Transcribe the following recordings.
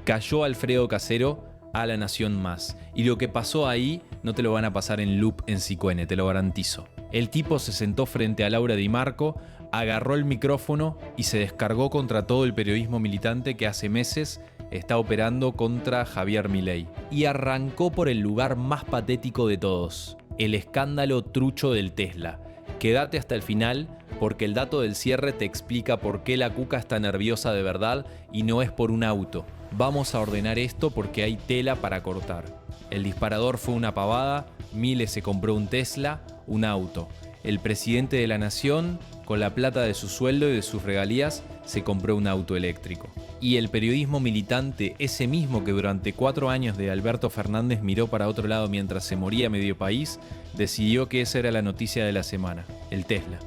Cayó Alfredo Casero a La Nación Más. Y lo que pasó ahí no te lo van a pasar en loop en Cicuene, te lo garantizo. El tipo se sentó frente a Laura Di Marco, agarró el micrófono y se descargó contra todo el periodismo militante que hace meses está operando contra Javier Milei. Y arrancó por el lugar más patético de todos, el escándalo trucho del Tesla. Quédate hasta el final porque el dato del cierre te explica por qué la cuca está nerviosa de verdad y no es por un auto. Vamos a ordenar esto porque hay tela para cortar. El disparador fue una pavada, Milei se compró un Tesla, un auto. El presidente de la nación, con la plata de su sueldo y de sus regalías, se compró un auto eléctrico. Y el periodismo militante, ese mismo que durante 4 años de Alberto Fernández miró para otro lado mientras se moría medio país, decidió que esa era la noticia de la semana, el Tesla.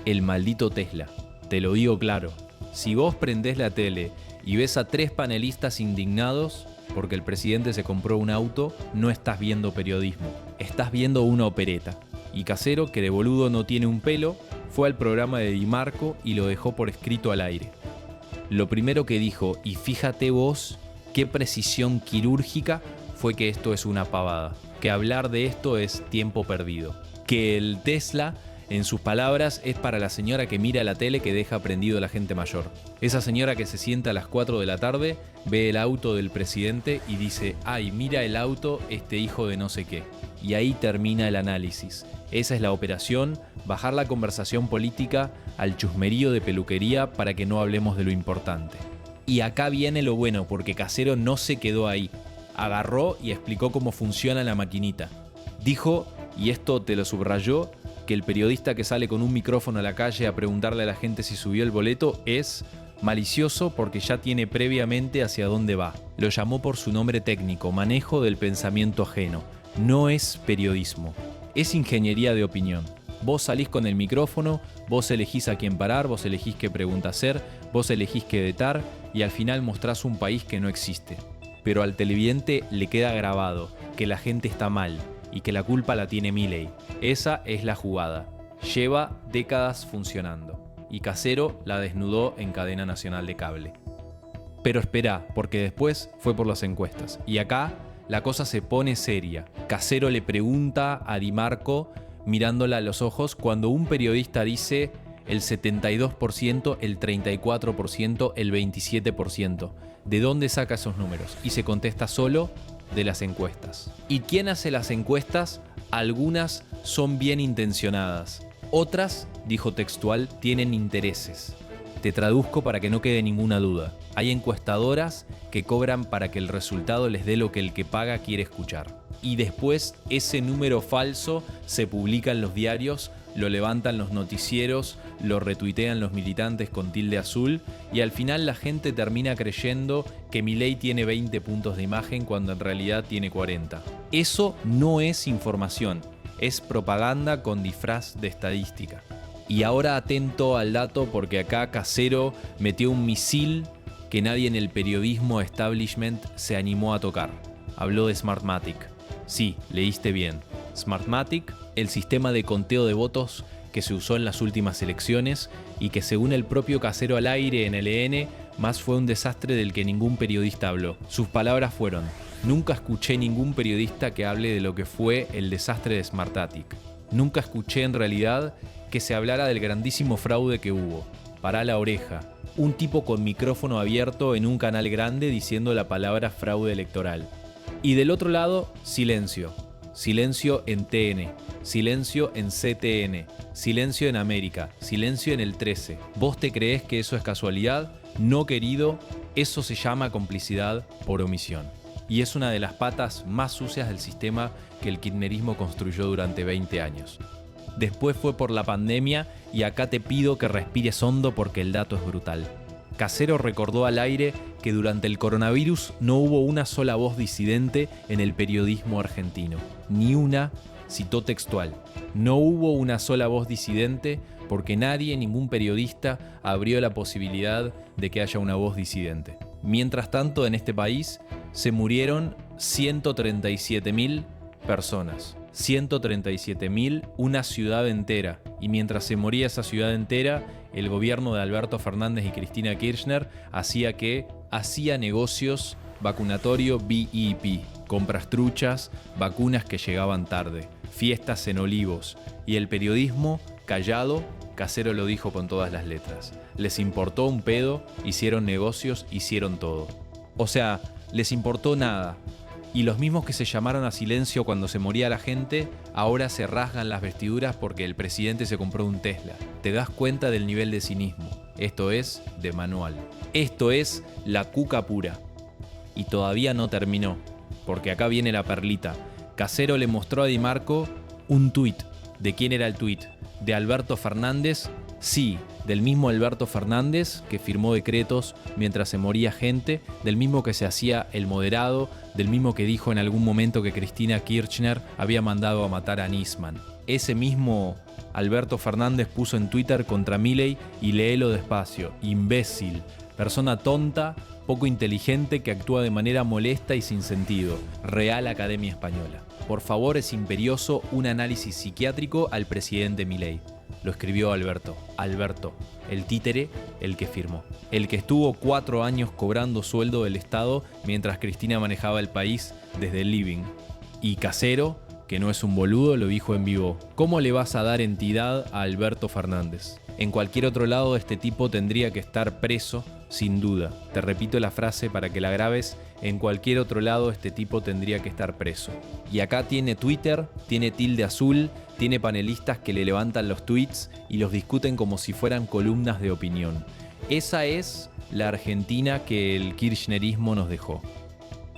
El maldito Tesla. Te lo digo claro, si vos prendés la tele y ves a 3 panelistas indignados porque el presidente se compró un auto, no estás viendo periodismo, estás viendo una opereta. Y Casero, que de boludo no tiene un pelo, fue al programa de Di Marco y lo dejó por escrito al aire. Lo primero que dijo, y fíjate vos qué precisión quirúrgica, fue que esto es una pavada, que hablar de esto es tiempo perdido, que el Tesla, en sus palabras, es para la señora que mira la tele que deja prendido a la gente mayor. Esa señora que se sienta a las 4 de la tarde, ve el auto del presidente y dice, ay, mira el auto, este hijo de no sé qué. Y ahí termina el análisis. Esa es la operación, bajar la conversación política al chusmerío de peluquería para que no hablemos de lo importante. Y acá viene lo bueno, porque Casero no se quedó ahí. Agarró y explicó cómo funciona la maquinita. Dijo, y esto te lo subrayó, que el periodista que sale con un micrófono a la calle a preguntarle a la gente si subió el boleto es malicioso porque ya tiene previamente hacia dónde va. Lo llamó por su nombre técnico, manejo del pensamiento ajeno. No es periodismo, es ingeniería de opinión. Vos salís con el micrófono, vos elegís a quién parar, vos elegís qué pregunta hacer, vos elegís qué vetar y al final mostrás un país que no existe. Pero al televidente le queda grabado que la gente está mal y que la culpa la tiene Milei. Esa es la jugada. Lleva décadas funcionando. Y Casero la desnudó en cadena nacional de cable. Pero espera, porque después fue por las encuestas. Y acá la cosa se pone seria. Casero le pregunta a Di Marco, mirándola a los ojos, cuando un periodista dice el 72%, el 34%, el 27%. ¿De dónde saca esos números? Y se contesta solo de las encuestas. ¿Y quién hace las encuestas? Algunas son bien intencionadas. Otras, dijo textual, tienen intereses. Te traduzco para que no quede ninguna duda. Hay encuestadoras que cobran para que el resultado les dé lo que el que paga quiere escuchar. Y después ese número falso se publica en los diarios, lo levantan los noticieros, lo retuitean los militantes con tilde azul y al final la gente termina creyendo que Milei tiene 20 puntos de imagen cuando en realidad tiene 40. Eso no es información, es propaganda con disfraz de estadística. Y ahora atento al dato porque acá Casero metió un misil que nadie en el periodismo establishment se animó a tocar. Habló de Smartmatic. Sí, leíste bien. Smartmatic, el sistema de conteo de votos que se usó en las últimas elecciones y que según el propio Casero al aire en LN, más fue un desastre del que ningún periodista habló. Sus palabras fueron, nunca escuché ningún periodista que hable de lo que fue el desastre de Smartmatic. Nunca escuché en realidad que se hablara del grandísimo fraude que hubo. Pará la oreja. Un tipo con micrófono abierto en un canal grande diciendo la palabra fraude electoral. Y del otro lado, silencio. Silencio en TN, silencio en CTN, silencio en América, silencio en el 13. ¿Vos te creés que eso es casualidad? No, querido, eso se llama complicidad por omisión. Y es una de las patas más sucias del sistema que el kirchnerismo construyó durante 20 años. Después fue por la pandemia y acá te pido que respires hondo porque el dato es brutal. Casero recordó al aire que durante el coronavirus no hubo una sola voz disidente en el periodismo argentino. Ni una, citó textual, no hubo una sola voz disidente porque nadie, ningún periodista, abrió la posibilidad de que haya una voz disidente. Mientras tanto, en este país se murieron 137.000 personas. 137.000, una ciudad entera. Y mientras se moría esa ciudad entera, el gobierno de Alberto Fernández y Cristina Kirchner hacía negocios vacunatorio BEP, compras truchas, vacunas que llegaban tarde, fiestas en Olivos y el periodismo callado. Casero lo dijo con todas las letras. Les importó un pedo, hicieron negocios, hicieron todo. O sea, les importó nada. Y los mismos que se llamaron a silencio cuando se moría la gente, ahora se rasgan las vestiduras porque el presidente se compró un Tesla. Te das cuenta del nivel de cinismo. Esto es de manual. Esto es la cuca pura. Y todavía no terminó, porque acá viene la perlita. Casero le mostró a Di Marco un tuit. ¿De quién era el tuit? ¿De Alberto Fernández? Sí, del mismo Alberto Fernández que firmó decretos mientras se moría gente, del mismo que se hacía el moderado, del mismo que dijo en algún momento que Cristina Kirchner había mandado a matar a Nisman. Ese mismo Alberto Fernández puso en Twitter contra Milei, y léelo despacio: imbécil, persona tonta, poco inteligente que actúa de manera molesta y sin sentido. Real Academia Española. Por favor, es imperioso un análisis psiquiátrico al presidente Milei. Lo escribió Alberto. Alberto, el títere, el que firmó. El que estuvo 4 años cobrando sueldo del Estado mientras Cristina manejaba el país desde el living. Y Casero, que no es un boludo, lo dijo en vivo: ¿cómo le vas a dar entidad a Alberto Fernández? En cualquier otro lado este tipo tendría que estar preso, sin duda. Te repito la frase para que la grabes: en cualquier otro lado este tipo tendría que estar preso. Y acá tiene Twitter, tiene tilde azul, tiene panelistas que le levantan los tweets y los discuten como si fueran columnas de opinión. Esa es la Argentina que el kirchnerismo nos dejó.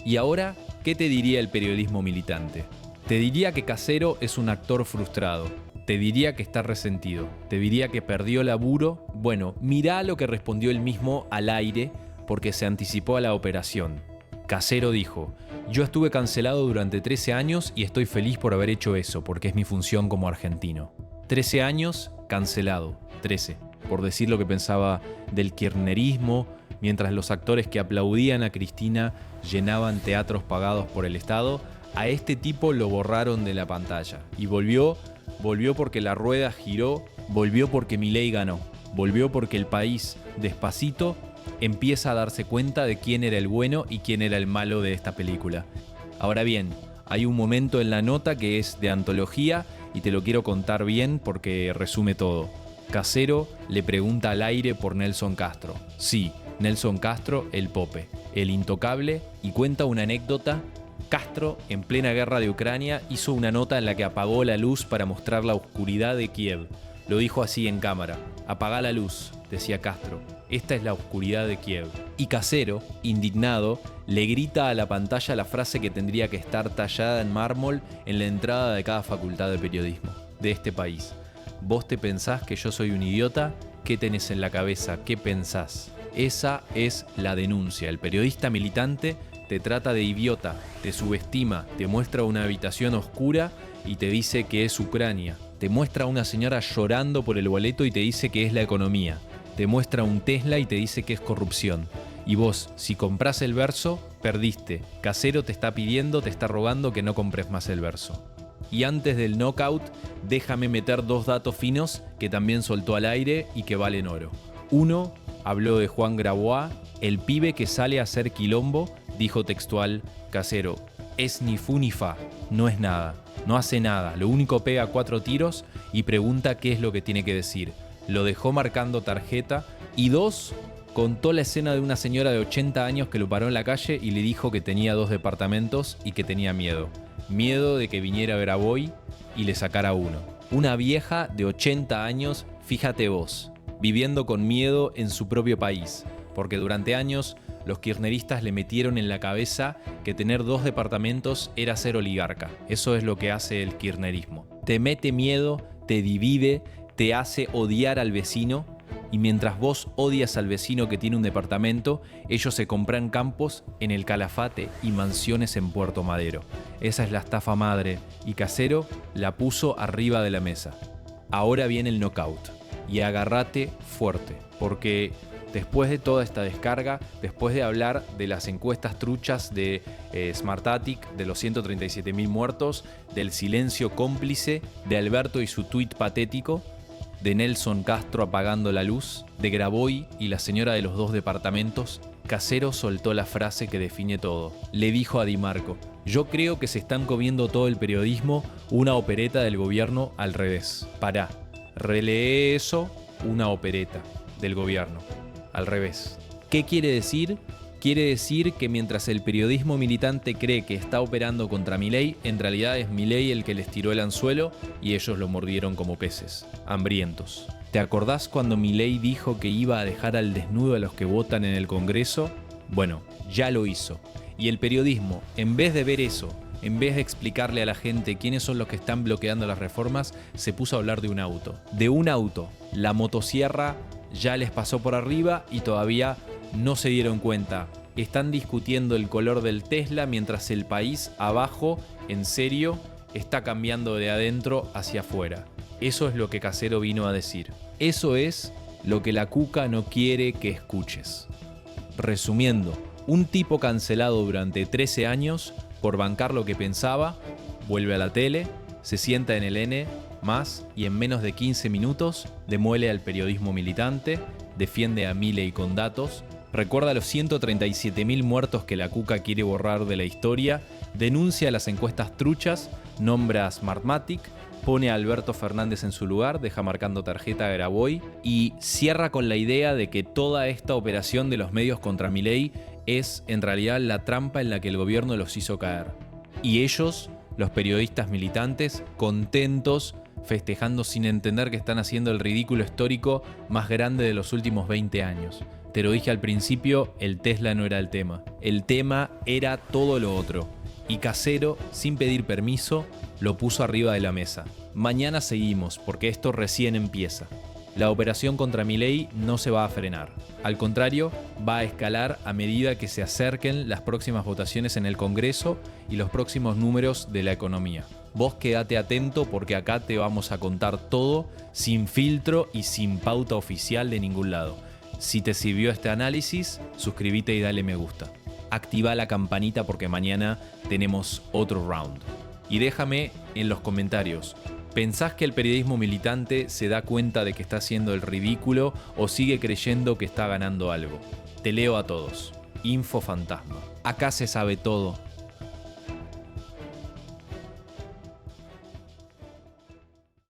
Y ahora, ¿qué te diría el periodismo militante? Te diría que Casero es un actor frustrado. Te diría que está resentido. Te diría que perdió laburo. Bueno, mirá lo que respondió él mismo al aire porque se anticipó a la operación. Casero dijo: yo estuve cancelado durante 13 años y estoy feliz por haber hecho eso porque es mi función como argentino. 13 años, cancelado. 13. Por decir lo que pensaba del kirchnerismo, mientras los actores que aplaudían a Cristina llenaban teatros pagados por el Estado, a este tipo lo borraron de la pantalla. Y volvió porque la rueda giró, volvió porque Milei ganó, volvió porque el país, despacito, empieza a darse cuenta de quién era el bueno y quién era el malo de esta película. Ahora bien, hay un momento en la nota que es de antología y te lo quiero contar bien porque resume todo. Casero le pregunta al aire por Nelson Castro. Sí, Nelson Castro, el Pope, el intocable, y cuenta una anécdota. Castro, en plena guerra de Ucrania, hizo una nota en la que apagó la luz para mostrar la oscuridad de Kiev. Lo dijo así en cámara: apagá la luz, decía Castro. Esta es la oscuridad de Kiev. Y Casero, indignado, le grita a la pantalla la frase que tendría que estar tallada en mármol en la entrada de cada facultad de periodismo de este país. ¿Vos te pensás que yo soy un idiota? ¿Qué tenés en la cabeza? ¿Qué pensás? Esa es la denuncia. El periodista militante te trata de idiota, te subestima, te muestra una habitación oscura y te dice que es Ucrania. Te muestra a una señora llorando por el boleto y te dice que es la economía. Te muestra un Tesla y te dice que es corrupción. Y vos, si comprás el verso, perdiste. Casero te está pidiendo, te está rogando que no compres más el verso. Y antes del knockout, déjame meter 2 datos finos que también soltó al aire y que valen oro. Uno, habló de Juan Grabois, el pibe que sale a hacer quilombo. Dijo textual Casero: es ni fu ni fa, no es nada, no hace nada, lo único pega 4 tiros y pregunta qué es lo que tiene que decir. Lo dejó marcando tarjeta. Y 2, contó la escena de una señora de 80 años que lo paró en la calle y le dijo que tenía 2 departamentos y que tenía miedo. Miedo de que viniera Grabois y le sacara uno. Una vieja de 80 años, fíjate vos, viviendo con miedo en su propio país, porque durante años los kirchneristas le metieron en la cabeza que tener 2 departamentos era ser oligarca. Eso es lo que hace el kirchnerismo. Te mete miedo, te divide, te hace odiar al vecino, y mientras vos odias al vecino que tiene un departamento, ellos se compran campos en el Calafate y mansiones en Puerto Madero. Esa es la estafa madre, y Casero la puso arriba de la mesa. Ahora viene el knockout, y agárrate fuerte, porque después de toda esta descarga, después de hablar de las encuestas truchas de Smartatic, de los 137.000 muertos, del silencio cómplice, de Alberto y su tuit patético, de Nelson Castro apagando la luz, de Grabois y la señora de los 2 departamentos, Casero soltó la frase que define todo. Le dijo a Di Marco: yo creo que se están comiendo todo el periodismo, una opereta del gobierno al revés. Pará, relee eso, una opereta del gobierno al revés. ¿Qué quiere decir? Quiere decir que mientras el periodismo militante cree que está operando contra Milei, en realidad es Milei el que les tiró el anzuelo y ellos lo mordieron como peces, hambrientos. ¿Te acordás cuando Milei dijo que iba a dejar al desnudo a los que votan en el Congreso? Bueno, ya lo hizo. Y el periodismo, en vez de ver eso, en vez de explicarle a la gente quiénes son los que están bloqueando las reformas, se puso a hablar de un auto. De un auto. La motosierra ya les pasó por arriba y todavía no se dieron cuenta. Están discutiendo el color del Tesla mientras el país abajo, en serio, está cambiando de adentro hacia afuera. Eso es lo que Casero vino a decir. Eso es lo que la Cuca no quiere que escuches. Resumiendo, un tipo cancelado durante 13 años por bancar lo que pensaba, vuelve a la tele, se sienta en el N+, y en menos de 15 minutos demuele al periodismo militante, defiende a Milei con datos, recuerda los 137.000 muertos que la Cuca quiere borrar de la historia, denuncia las encuestas truchas, nombra a Smartmatic, pone a Alberto Fernández en su lugar, deja marcando tarjeta a Graboy y cierra con la idea de que toda esta operación de los medios contra Milei es en realidad la trampa en la que el gobierno los hizo caer. Y ellos, los periodistas militantes, contentos, festejando sin entender que están haciendo el ridículo histórico más grande de los últimos 20 años. Te lo dije al principio, el Tesla no era el tema. El tema era todo lo otro. Y Casero, sin pedir permiso, lo puso arriba de la mesa. Mañana seguimos, porque esto recién empieza. La operación contra Milei no se va a frenar. Al contrario, va a escalar a medida que se acerquen las próximas votaciones en el Congreso y los próximos números de la economía. Vos quédate atento porque acá te vamos a contar todo sin filtro y sin pauta oficial de ningún lado. Si te sirvió este análisis, suscríbete y dale me gusta. Activa la campanita porque mañana tenemos otro round. Y déjame en los comentarios, ¿pensás que el periodismo militante se da cuenta de que está haciendo el ridículo o sigue creyendo que está ganando algo? Te leo a todos. Info Fantasma. Acá se sabe todo.